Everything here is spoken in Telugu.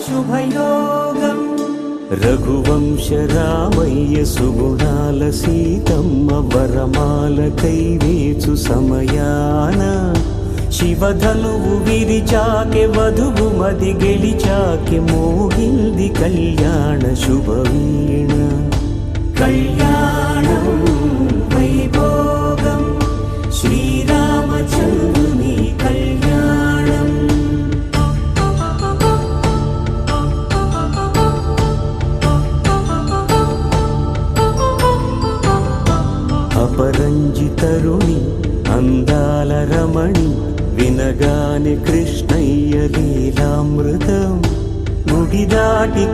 శుభయోగం రఘువంశ రామయ్య సుగుణాల సీతమ్మ వరమాల కైవేచు సమయాన శివధనువు విరిచాకె వధువు మది గెలిచాకె మోగింది కళ్యాణ శుభవీణ కళ్యాణం వైభోగం శ్రీరామచంద్రుని కళ్యాణం అపరంజి తరుణి అందాల రమణి వినగానే కృష్ణయ్య లీలామృతం ముడి దాటి